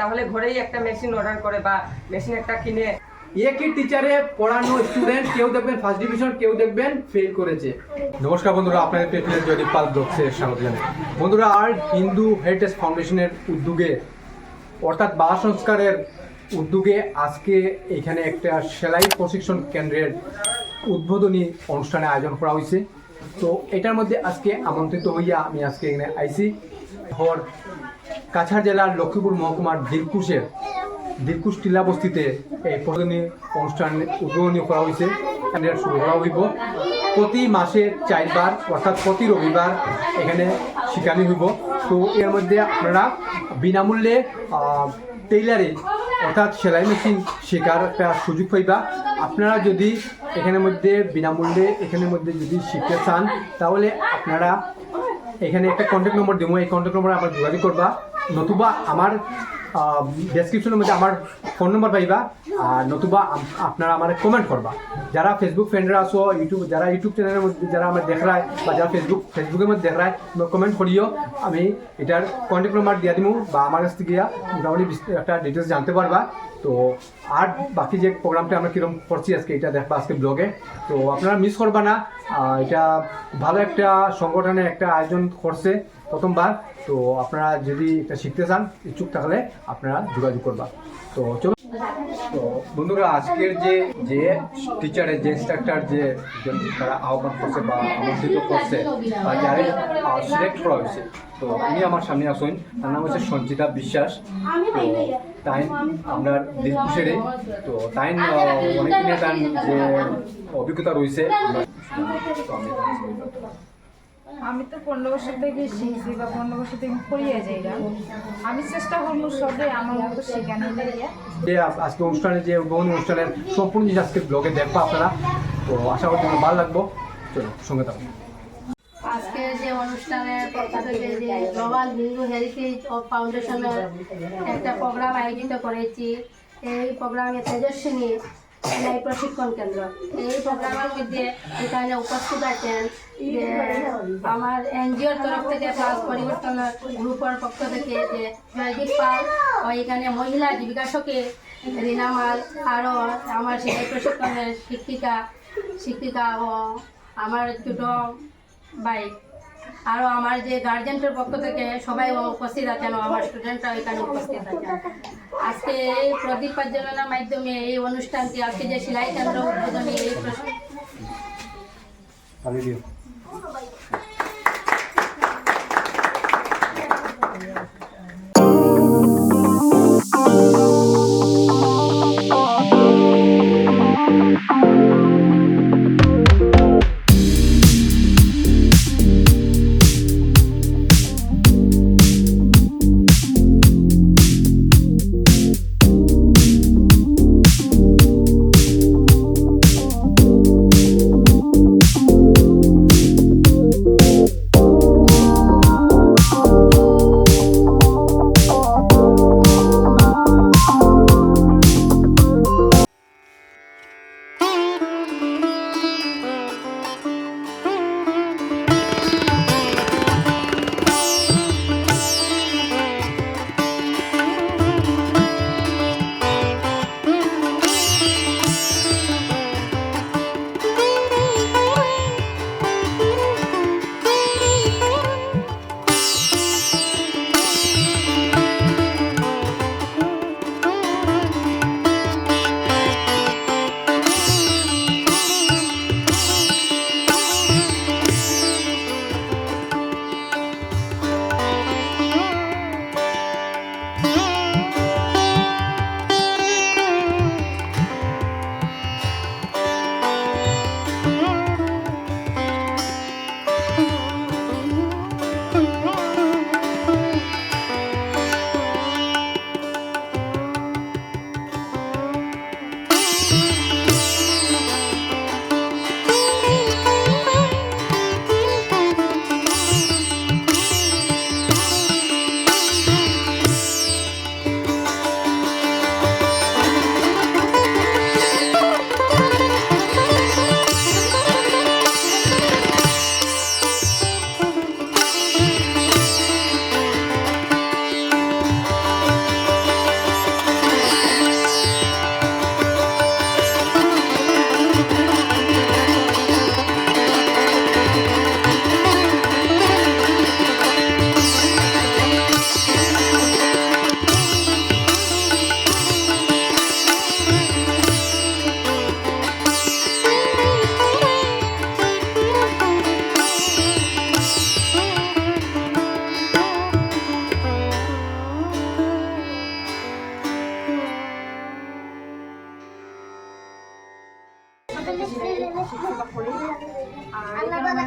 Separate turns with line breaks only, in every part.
তাহলে ঘরেই একটা মেশিন অর্ডার করে বা মেশিন একটা কিনে
একই টিচারে পড়ানো স্টুডেন্ট কেউ দেখবেন ফার্স্ট ডিভিশন, কেউ দেখবেন ফেল করেছে। নমস্কার বন্ধুরা, আপনাদের পেপিলের জয়দীপ পাল ব্লগসে স্বাগত জানাই। বন্ধুরা, আর হিন্দু হেরিটেজ ফাউন্ডেশনের উদ্যোগে অর্থাৎ বাল সংস্কারের উদ্যোগে আজকে এখানে একটা সেলাই প্রশিক্ষণ কেন্দ্রের উদ্বোধনী অনুষ্ঠানে আয়োজন করা হয়েছে। তো এটার মধ্যে আজকে আমন্ত্রিত হইয়া আমি আজকে এখানে আইসি হর কাছাড় জেলার লক্ষ্মীপুর মহকুমার দিলকুশ টিলা বস্তিতে এই প্রতিদিনী অনুষ্ঠান উদ্বোধনী করা হয়েছে। কেন্দ্রের শুরু করা হইব প্রতি মাসে 4 বার, অর্থাৎ প্রতি রবিবার এখানে শিখানি হইব। তো এর মধ্যে আপনারা বিনামূল্যে টেইলারিং অর্থাৎ সেলাই মেশিন শেখার একটা সুযোগ পাইবা। আপনারা যদি এখানের মধ্যে বিনামূল্যে এখানের মধ্যে যদি শিখতে চান, তাহলে আপনারা এখানে একটা কন্ট্যাক্ট নম্বর দেবো, এই কন্ট্যাক্ট নম্বরে আমার যোগাযোগ করবা, নতুবা আমার ডেসক্রিপশনের মধ্যে আমার ফোন নম্বর পাইবা, আর নতুবা আপনারা আমার কমেন্ট করবা। যারা ফেসবুক ফ্রেন্ডরা আসো, যারা ইউটিউব চ্যানেলের মধ্যে যারা আমার দেখায় বা যারা ফেসবুকের মধ্যে দেখায়, কমেন্ট করিও, আমি এটার কন্ট্যাক্ট নম্বর দিয়ে দিব বা আমার কাছ থেকে মোটামুটি একটা ডিটেলস জানতে পারবা। তো আর বাকি যে প্রোগ্রামটা আমরা কীরকম করছি আজকে, এটা দেখবা আজকে ব্লগে। তো আপনারা মিস করবা না, এটা ভালো একটা সংগঠনে একটা আয়োজন করছে প্রথমবার। তো আপনারা যদি এটা শিখতে চান, ইচ্ছুক থাকলে আপনারা যোগাযোগ করবা। তো চলো। তো বন্ধুরা, আজকের যে টিচারের যে ইনস্ট্রাক্টর যে তারা আহ্বান করছে বা আমন্ত্রিত করছে বা যারা সিলেক্ট করা হয়েছে, তো উনি আমার সামনে আসুন। তার নাম হচ্ছে সঞ্চিতা বিশ্বাস। তো তাই আমরা দিলকুশেরই, তো তাই অনেকদিনের তার যে অভিজ্ঞতা রয়েছে।
আমি তো 15 বছর থেকে শিখছি বা 15 বছর থেকে পড়িয়ে যাই। আমি চেষ্টা করবো সবে আমার মতো শেখানো
যে আজকে অনুষ্ঠানে যে বহু অনুষ্ঠানের সম্পূর্ণ জিনিস আজকে ব্লগে দেখবো আপনারা। তো আশা করি তোমার ভালো লাগবো। চলো সঙ্গে থাকবো।
আজকে যে অনুষ্ঠানের পক্ষ থেকে যে গ্লোবাল হিন্দু হেরিটেজ ফাউন্ডেশনের একটা প্রোগ্রাম আয়োজিত করেছি। এই প্রোগ্রামে তেজস্বিনী সেলাই প্রশিক্ষণ কেন্দ্র, এই প্রোগ্রামের মধ্যে এখানে উপস্থিত আছেন যে আমার এনজিওর তরফ থেকে ক্লাস পরিবর্তনের গ্রুপের পক্ষ থেকে যে জয়দীপ পাল ও এখানে মহিলা জীবিকা সখী রিনা মাল, আরও আমার সেলাই প্রশিক্ষণের শিক্ষিকা ও আমার ছোটো ভাই, আরও আমার যে গার্জেন্টের পক্ষ থেকে সবাই উপস্থিত আছেন ও আমার স্টুডেন্টরা এখানে উপস্থিত আছেন। আজকে এই প্রদীপ প্রজ্বলনের মাধ্যমে এই অনুষ্ঠানটি, আজকে যে সেলাই কেন্দ্র উদ্বোধনী এই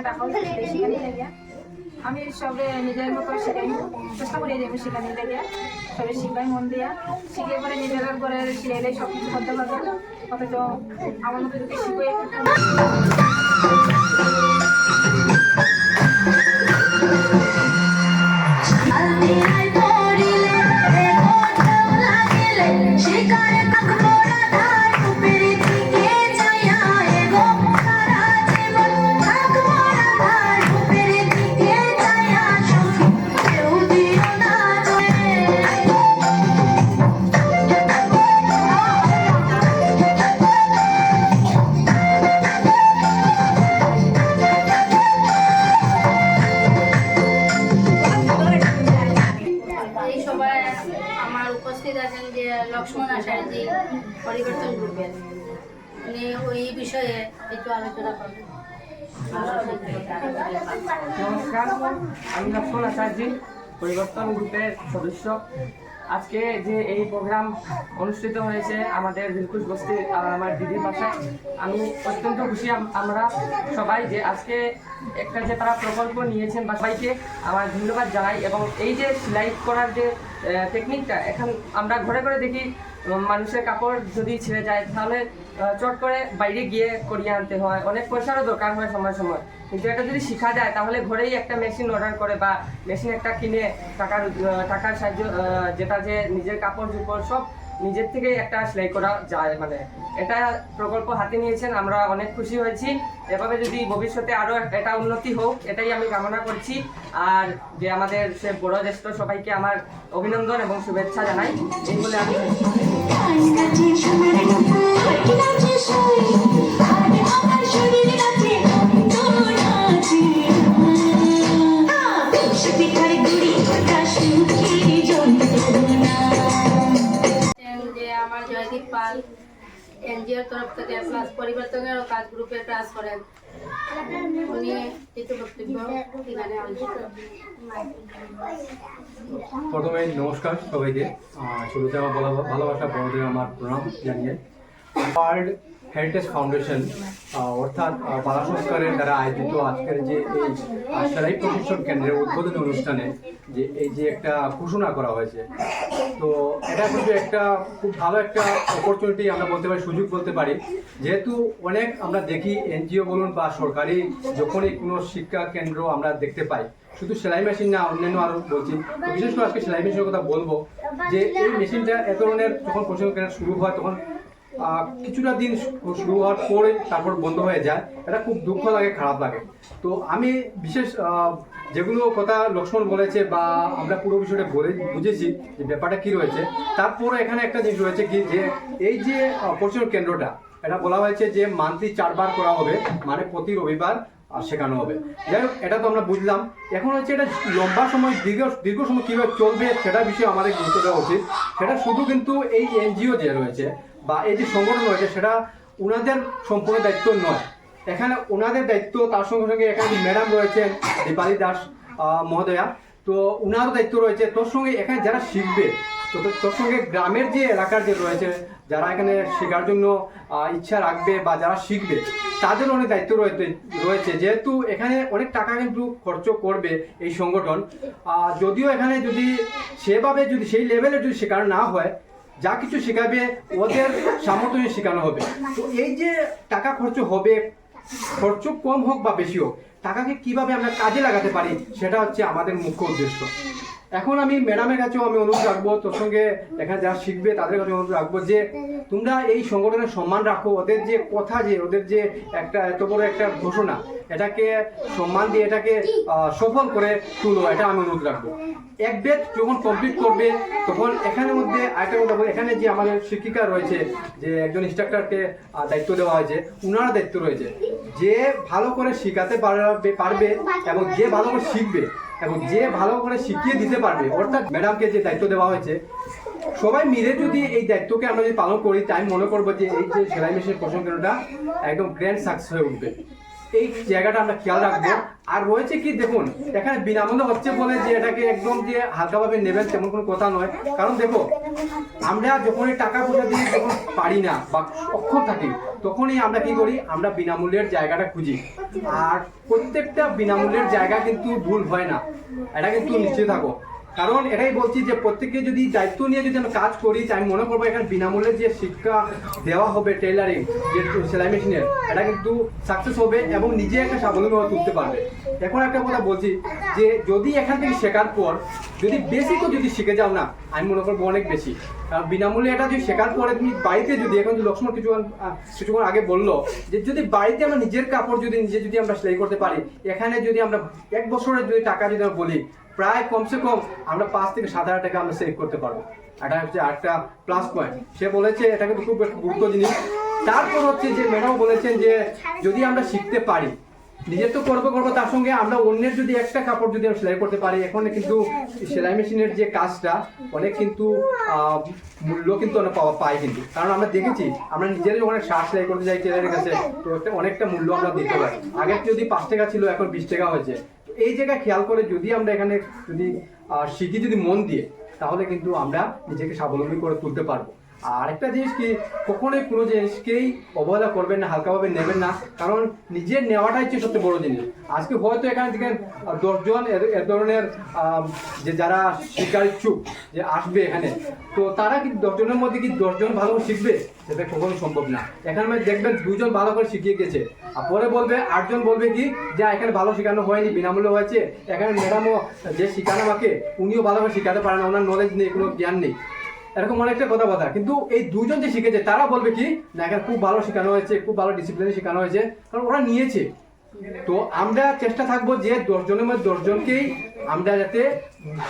টাকাও সেখানে লাগিয়া আমি সবে নিজের মতো শিখাই চেষ্টা করি যাবো সেখানে লাগিয়া সবে শিখাই মন দিয়া শিখে পরে নিজের ঘরে শিখাইলে সব কিছু করতে পারবে অথচ আমার মতো যদি শিখে
এই সভায় আমার উপস্থিত আছেন যে লক্ষ্মণ আচার্যজি পরিবর্তন গ্রুপের উনি ওই বিষয়ে একটু আলোচনা করবেন।
নমস্কার, আমি লক্ষ্মণ আচার্য, পরিবর্তন গ্রুপের সদস্য। আজকে যে এই প্রোগ্রাম অনুষ্ঠিত হয়েছে আমাদের দিলকুশ বস্তির আমার দিদির বাসায়, আমি অত্যন্ত খুশি। আমরা সবাই যে আজকে একটা যে তারা প্রকল্প নিয়েছেন বা সবাইকে আমার ধন্যবাদ জানাই। এবং এই যে সেলাই করার যে টেকনিকটা, এখন আমরা ঘরে ঘরে দেখি মানুষের কাপড় যদি ছিঁড়ে যায় তাহলে চট করে বাইরে গিয়ে করিয়ে আনতে হয়, অনেক পয়সারও দরকার হয় সময় সময়। কিন্তু এটা যদি শেখা যায় তাহলে ঘরেই একটা মেশিন অর্ডার করে বা মেশিন একটা কিনে টাকার সাহায্য যেটা যে নিজের কাপড় চোপড় সব নিজের থেকেই একটা সেলাই করা যায়। মানে এটা প্রকল্প হাতে নিয়েছেন, আমরা অনেক খুশি হয়েছি। এভাবে যদি ভবিষ্যতে আরও এটা উন্নতি হোক এটাই আমি কামনা করছি। আর যে আমাদের সে বড় জ্যেষ্ঠ সবাইকে আমার অভিনন্দন এবং শুভেচ্ছা জানাই। এই বলে আমি
যে আমার জয়দীপ পাল এনজিওর তরফ থেকে প্লাস পরিবর্তনের কাজ গ্রুপে কাজ করেন, উনি কিছু বক্তব্য এখানে
প্রথমে নমস্কার সবাইকে। শুরুতে আমার ভালোবাসা বড়দের আমার প্রণাম জানিয়ে ওয়ার্ল্ড হেরিটেজ ফাউন্ডেশন অর্থাৎ বালা সংস্কারের দ্বারা আয়োজিত আজকের যে এই সেলাই প্রশিক্ষণ কেন্দ্রের উদ্বোধনী অনুষ্ঠানে যে এই যে একটা ঘোষণা করা হয়েছে, তো এটা কিন্তু একটা খুব ভালো একটা অপরচুনিটি আমরা বলতে পারি, সুযোগ বলতে পারি। যেহেতু অনেক আমরা দেখি এনজিও বলুন বা সরকারি যখনই কোনো শিক্ষা কেন্দ্র আমরা দেখতে পাই, শুধু সেলাই মেশিন না, অন্যান্য আরও বলছি, তো বিশেষ করে আজকে সেলাই মেশিনের কথা বলবো। যে এই মেশিনটা এত ধরনের যখন প্রশিক্ষণ কেন্দ্র শুরু হয় তখন কিছুটা দিন শুরু হওয়ার পরে তারপর বন্ধ হয়ে যায়, এটা খুব দুঃখ লাগে, খারাপ লাগে। তো আমি বিশেষ যেগুলো কথা লক্ষ্মণ বলেছে বা আমরা পুরো বিষয়টা বুঝেছি যে ব্যাপারটা কী রয়েছে, তারপরে এখানে একটা জিনিস রয়েছে কি যে এই যে প্রশিক্ষণ কেন্দ্রটা, এটা বলা হয়েছে যে মান্থলি 4 বার করা হবে, মানে প্রতি রবিবার শেখানো হবে। যাই হোক, এটা তো আমরা বুঝলাম। এখন হচ্ছে এটা লম্বা সময় দীর্ঘ সময় কীভাবে চলবে সেটা বিষয়ে আমাদের গুরুত্ব দেওয়া উচিত। সেটা শুধু কিন্তু এই এনজিও যে রয়েছে বা এই যে সংগঠন রয়েছে সেটা ওনাদের সম্পূর্ণ দায়িত্ব নয়, এখানে ওনাদের দায়িত্ব, তার সঙ্গে সঙ্গে এখানে ম্যাডাম রয়েছেন দীপালি দাস মহোদয়া, তো ওনারও দায়িত্ব রয়েছে। তোর সঙ্গে এখানে যারা শিখবে, তো তোর সঙ্গে গ্রামের যে এলাকার যে রয়েছে যারা এখানে শেখার জন্য ইচ্ছা রাখবে বা যারা শিখবে তাদের অনেক দায়িত্ব রয়েছে। যেহেতু এখানে অনেক টাকা কিন্তু খরচ করবে এই সংগঠন, যদিও এখানে যদি সেভাবে যদি সেই লেভেলে যদি শেখানো না হয়, যা কিছু শেখাবে ওদের সামর্থ্য শেখানো হবে। তো এই যে টাকা খরচ হবে, খরচ কম হোক বা বেশি হোক, টাকাকে কিভাবে আমরা কাজে লাগাতে পারি সেটা হচ্ছে আমাদের মুখ্য উদ্দেশ্য। এখন আমি ম্যাডামের কাছেও আমি অনুরোধ রাখবো, তোর সঙ্গে এখানে যারা শিখবে তাদের কাছে অনুরোধ রাখবো যে তোমরা এই সংগঠনের সম্মান রাখো, ওদের যে কথা, যে ওদের যে একটা এত বড় একটা ঘোষণা, এটাকে সম্মান দিয়ে এটাকে সফল করে তুলো, এটা আমি অনুরোধ রাখবো। এক ব্যাচ যখন কমপ্লিট করবে তখন এখানের মধ্যে আরেকটা কথা বলি, এখানে যে আমাদের শিক্ষিকা রয়েছে, যে একজন ইনস্ট্রাক্টরকে দায়িত্ব দেওয়া হয়েছে, উনার দায়িত্ব রয়েছে যে ভালো করে শেখাতে পারবে এবং যে ভালো করে শিখবে এবং যে ভালো করে শিখিয়ে দিতে পারবে, অর্থাৎ ম্যাডামকে যে দায়িত্ব দেওয়া হয়েছে, সবাই মিলে যদি এই দায়িত্বকে আমরা যদি পালন করি, তাই আমি মনে করবো যে এই যে সেলাই মেশিনের প্রশিক্ষণ কেন্দ্রটা একদম গ্র্যান্ড সাকসেস হয়ে উঠবে। এই জায়গাটা আমরা খেয়াল রাখবো। আর রয়েছে কি, দেখুন এখানে বিনামূল্যে হচ্ছে বলে যে এটাকে একদম যে হালকাভাবে নেবেন তেমন কোনো কথা নয়। কারণ দেখো, আমরা যখন টাকা পয়সা দিয়ে যখন পারি না বা অক্ষম থাকি, তখনই আমরা কি করি, আমরা বিনামূল্যের জায়গাটা খুঁজি। আর প্রত্যেকটা বিনামূল্যের জায়গা কিন্তু ভুল হয় না, এটা কিন্তু নিশ্চয় থাকো। কারণ এটাই বলছি যে প্রত্যেকে যদি দায়িত্ব নিয়ে যদি আমরা কাজ করি, আমি মনে করবো এখানে বিনামূল্যে যে শিক্ষা দেওয়া হবে টেইলারিং, যে সেলাই মেশিনের, এটা কিন্তু সাকসেস হবে এবং নিজে একটা স্বাবলম্বী হয়ে তুলতে পারবে। এখন একটা কথা বলছি যে যদি এখান থেকে শেখার পর যদি বেসিকও যদি শিখে যাও না, আমি মনে করবো অনেক বেশি। কারণ বিনামূল্যে এটা যদি শেখার পরে তুমি বাড়িতে যদি, এখন লক্ষ্মণ কিছুক্ষণ আগে বললো যে যদি বাড়িতে আমরা নিজের কাপড় যদি নিজে যদি আমরা সেলাই করতে পারি, এখানে যদি আমরা 1 বছরের যদি টাকা যদি আমরা বলি, প্রায় কমসে কম আমরা 5 থেকে 7,000 টাকা আমরা সেভ করতে পারবো। এটা হচ্ছে একটা প্লাস পয়েন্ট। সে বলেছে এটা কিন্তু খুব গুরুত্ব জিনিস। তারপর হচ্ছে যে ম্যাডাম বলেছেন যে যদি আমরা শিখতে পারি, নিজে তো করবো, তার সঙ্গে আমরা অন্যের যদি একটা কাপড় যদি আমরা সেলাই করতে পারি, এখন কিন্তু সেলাই মেশিনের যে কাজটা অনেক কিন্তু মূল্য কিন্তু অনেক পাই কিন্তু। কারণ আমরা দেখেছি, আমরা নিজেরাই যখন শার্ট সেলাই করতে যাই টেলারের কাছে, তো অনেকটা মূল্য আমরা দিতে পারি। আগে যদি 5 টাকা ছিল, এখন 20 টাকা হয়েছে। এই জায়গায় খেয়াল করে যদি আমরা এখানে যদি শিখি যদি মন দিয়ে, তাহলে কিন্তু আমরা নিজেকে স্বাবলম্বী করে তুলতে পারবো। আর একটা জিনিস কি, কখনোই কোনো জিনিসকেই অবহেলা করবেন না, হালকাভাবে নেবেন না। কারণ নিজের নেওয়াটাই হচ্ছে সবচেয়ে বড় জিনিস। আজকে হয়তো এখানে থেকে 10 জন এ ধরনের যে যারা শিক্ষার ইচ্ছুক যে আসবে এখানে, তো তারা কি 10 জনের মধ্যে কি 10 জন ভালো শিখবে? সেটা কখনো সম্ভব না। এখানে দেখবেন 2 জন ভালো করে শিখিয়ে গেছে, আর পরে বলবে 8 জন বলবে কি যে এখানে ভালো শেখানো হয়নি, বিনামূল্যে হয়েছে। এখানে ম্যাডামও যে শিখানো আমাকে, উনিও ভালো করে শেখাতে পারে না, ওনার নলেজ নেই, কোনো জ্ঞান নেই, এরকম অনেকটা কথা। কিন্তু এই 2 জন যে শিখেছে তারা বলবে কি না এখানে খুব ভালো শেখানো হয়েছে, খুব ভালো ডিসিপ্লিনে শেখানো হয়েছে, কারণ ওরা নিয়েছে। তো আমরা চেষ্টা থাকবো যে 10 জনের মধ্যে 10 জনকেই আমরা যাতে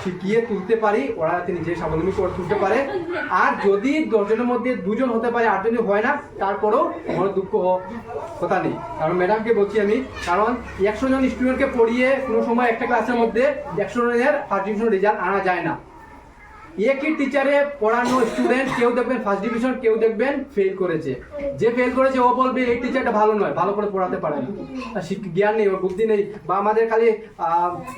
শিখিয়ে তুলতে পারি, ওরা যাতে নিজে স্বাবলম্বী করে তুলতে পারে। আর যদি 10 জনের মধ্যে 2 জন হতে পারে, 8 জনই হয় না, তারপরেও কোনো দুঃখ কথা নেই। কারণ ম্যাডামকে বলছি আমি, কারণ 100 জন স্টুডেন্টকে পড়িয়ে কোনো সময় একটা ক্লাসের মধ্যে 100 জনের ফার্স্ট ডিভিশন রেজাল্ট আনা যায় না। একই টিচারে পড়ানো স্টুডেন্ট কেউ দেখবেন ফার্স্ট ডিভিশন, কেউ দেখবেন ফেল করেছে। যে ফেল করেছে ও বলবে এই টিচারটা ভালো নয়, ভালো করে পড়াতে পারে না, জ্ঞান নেই, ওর বুদ্ধি নেই, বা আমাদের খালি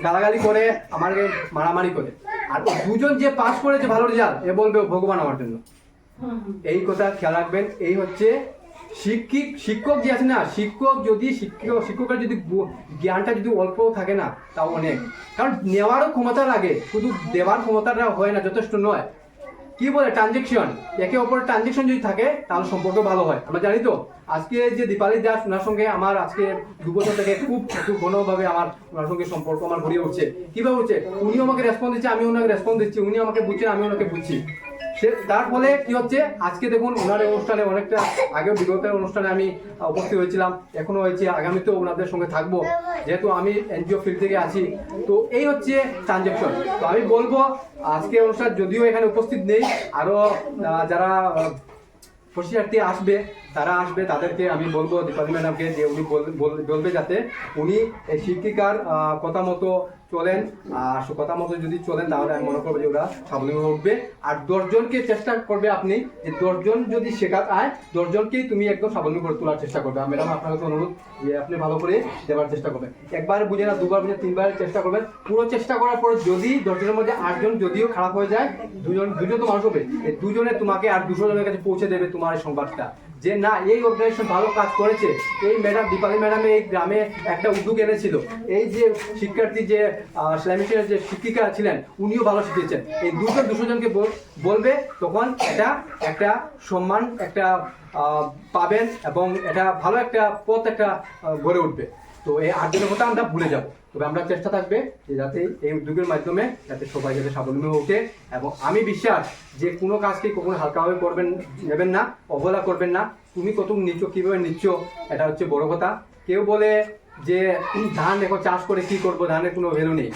গালাগালি করে, আমাকে মারামারি করে। আর 2 জন যে পাস করেছে ভালো রেজাল্ট, এ বলবে ভগবান আমার জন্য। এই কথা খেয়াল রাখবেন। এই হচ্ছে শিক্ষক যে আছে না, শিক্ষক যদি শিক্ষকের যদি জ্ঞানটা যদি অল্প থাকে না, তাও অনেক। কারণ নেওয়ারও ক্ষমতা লাগে, শুধু দেওয়ার ক্ষমতাটা হয় না, যথেষ্ট নয়। কি বলে ট্রানজেকশন, একে অপরের ট্রানজেকশন যদি থাকে তাহলে সম্পর্ক ভালো হয়। আমরা জানি তো, আজকে যে দীপালি দাস, ওনার সঙ্গে আমার আজকে 2 বছর থেকে খুব ঘনভাবে আমার ওনার সঙ্গে সম্পর্ক আমার গড়িয়ে উঠছে। কিভাবে উঠছে, উনিও আমাকে রেসপন্স দিচ্ছে, আমি ওনাকে রেসপন্স দিচ্ছি, উনি আমাকে বুঝছেন, আমি ওনাকে বুঝছি। তার ফলে কি হচ্ছে, আজকে দেখুন ওনার অনুষ্ঠানে, অনেকটা আগেও বিগতের অনুষ্ঠানে আমি উপস্থিত হয়েছিলাম, এখনো হয়েছি, আগামীতেও ওনাদের সঙ্গে থাকবো, যেহেতু আমি এনজিও ফিল্ড থেকে আছি। তো এই হচ্ছে ট্রানজেকশন। তো আমি বলবো আজকে অনুষ্ঠান যদিও এখানে উপস্থিত নেই, আরো যারা প্রশিক্ষার্থী আসবে, তারা আসবে, তাদেরকে আমি বলবো দীপালি ম্যাডামকে যে উনি বলবে যাতে উনি এই শিক্ষিকার কথা মতো চলেন। আর কথা মতো যদি চলেন, তাহলে আমি মনে করবো যে ওরা স্বাবলম্বী উঠবে। আর 10 জনকে চেষ্টা করবে আপনি যে 10 জন যদি শেখা আয়, 10 জনকেই তুমি একদম স্বাবলম্বী করে তোলার চেষ্টা করবে। ম্যাডাম আপনার কাছে অনুরোধ যে আপনি ভালো করে দেওয়ার চেষ্টা করবেন। একবার বুঝে না, 2বার বুঝে, 3বার চেষ্টা করবেন। পুরো চেষ্টা করার পর যদি 10 জনের মধ্যে 8 জন যদিও খারাপ হয়ে যায়, 2 জন তো মানুষ হবে, এই 2 জনে তোমাকে আর 200 জনের কাছে পৌঁছে দেবে তোমার এই সংবাদটা যে না, এই অর্গানাইজেশন ভালো কাজ করেছে। এই ম্যাডাম দীপালি ম্যাডাম এই গ্রামে একটা উদ্যোগ এনেছিল, এই যে শিক্ষার্থী যে সেলাই মেশিনের যে শিক্ষিকা ছিলেন, উনিও ভালো শিখিয়েছেন। এই 200 জনকে বলবে, তখন এটা একটা সম্মান একটা পাবেন এবং এটা ভালো একটা পথ একটা গড়ে উঠবে। তো এই 8 জনের কথা আমরা ভুলে যাব। তবে আমরা চেষ্টা থাকবে যে যাতে এই উদ্যোগের মাধ্যমে যাতে সবাই যাতে স্বাবলম্বী হয়ে ওঠে। এবং আমি বিশ্বাস যে কোনো কাজকে কখনো হালকাভাবে নেবেন না, অবহেলা করবেন না। তুমি কত নিচ্ছ, কীভাবে নিচ্ছ, এটা হচ্ছে বড় কথা। কেউ বলে যে ধান এখন চাষ করে কি করবো, ধানের কোনো ভ্যালু নেই।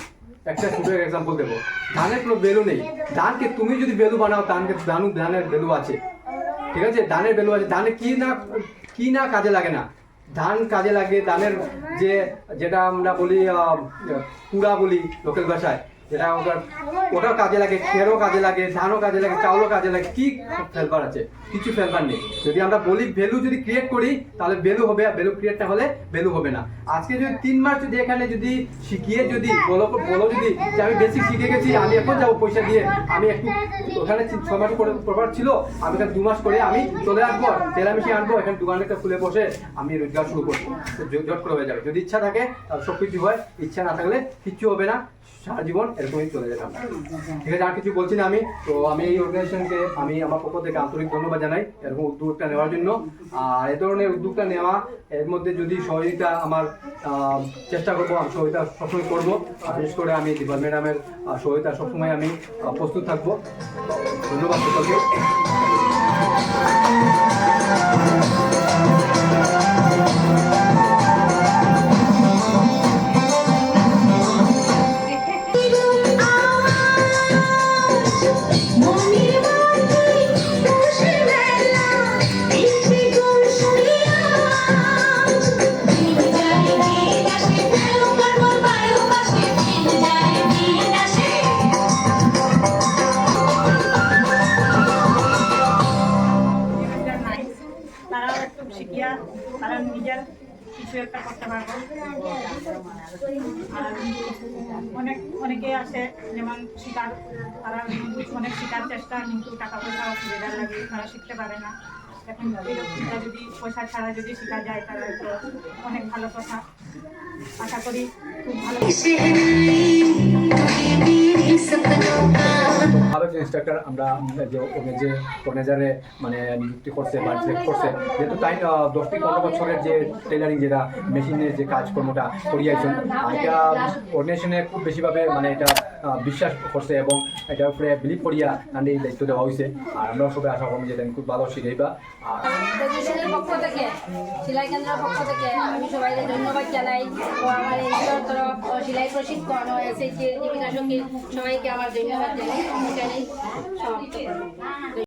একটা ছোট এক্সাম্পল দেবো, ধানের কোনো ভ্যালু নেই। ধানকে তুমি যদি ভ্যালু বানাও, ধানের ভ্যালু আছে, ঠিক আছে, ধানের ভ্যালু আছে। ধানে কি না কাজে লাগে না, ধান কাজে লাগে। ধানের যেটা আমরা বলি কুড়া বলি লোকাল ভাষায়, যেটা আমাদের ওটাও কাজে লাগে, খেরও কাজে লাগে, ধানও কাজে লাগে, চাউলও কাজে লাগে। কি ফেলবার আছে? কিছু ফেলবার নেই। যদি আমরা বলি ভ্যালু যদি ক্রিয়েট করি তাহলে ভ্যালু হবে, আর ভ্যালু ক্রিয়েট না হলে ভ্যালু হবে না। আজকে যদি 3 মাস যদি এখানে যদি শিখিয়ে যদি বলো যদি যে আমি বেসিক শিখে গেছি, আমি এখন যাবো পয়সা দিয়ে, আমি একটু ওখানে 6 মাস প্রপার ছিল, আমি এখানে 2 মাস করে আমি চলে আসবো, তেলা মেশিন আনবো, এখানে দোকানটা খুলে বসে আমি রোজগার শুরু করবো, জট করে হয়ে যাবে। যদি ইচ্ছা থাকে তাহলে সব কিছু হয়, ইচ্ছা না থাকলে কিচ্ছু হবে না, সারা জীবন এরকমই চলে যেতাম। ঠিক আছে, আর কিছু বলছি না আমি। তো আমি এই অর্গানাইজেশনকে আমি আমার পক্ষ থেকে আন্তরিক ধন্যবাদ জানাই এরকম উদ্যোগটা নেওয়ার জন্য। আর এই ধরনের উদ্যোগটা নেওয়া, এর মধ্যে যদি সহযোগিতা আমার চেষ্টা করবো, আমি সহযোগিতা সবসময় করবো। বিশেষ করে আমি দীপক ম্যাডামের সহযোগিতা সবসময় আমি প্রস্তুত থাকবো। ধন্যবাদ সকলকে।
তারাও একটু শিখিয়া তারা নিজের কিছু একটা করতে পারবো। আর অনেকে আছে যেমন শিকার, তারা অনেক শিকার চেষ্টা, কিন্তু টাকা পয়সা অসুবিধার লাগে তারা শিখতে পারে না। এখন এরকমটা যদি পয়সা ছাড়া যদি শেখা যায় তাহলে তো অনেক ভালো কথা। আশা করি খুব ভালো।
ভালো যে ইনস্ট্রাক্টর আমরা যে অর্গানাইজারে মানে নিযুক্তি করছে বা সিলেক্ট করছে, যেহেতু তাই 10 থেকে 15 বছরের যে টেলারিং যেটা মেশিনের যে কাজকর্মটা করিয়াছেন, এটা অর্গানাইজেশনে খুব বেশিভাবে মানে এটা বিশ্বাস করছে এবং এটার উপরে বিলিভ করিয়া মানে এই দায়িত্ব দেওয়া হয়েছে। আর আমরাও সবাই আশা করবো যে খুব ভালো শিখাইবা। আর
ফেডারেশনের পক্ষ থেকে, সেলাই কেন্দ্রের পক্ষ থেকে আমি সবাইকে ধন্যবাদ জানাই। ও আমার এনজিওর তরফ সেলাই প্রশিক্ষণ ও এসএইচজি জীবিকা সঙ্গী সবাইকে আমার ধন্যবাদ জানাই। সমাপ্ত করব।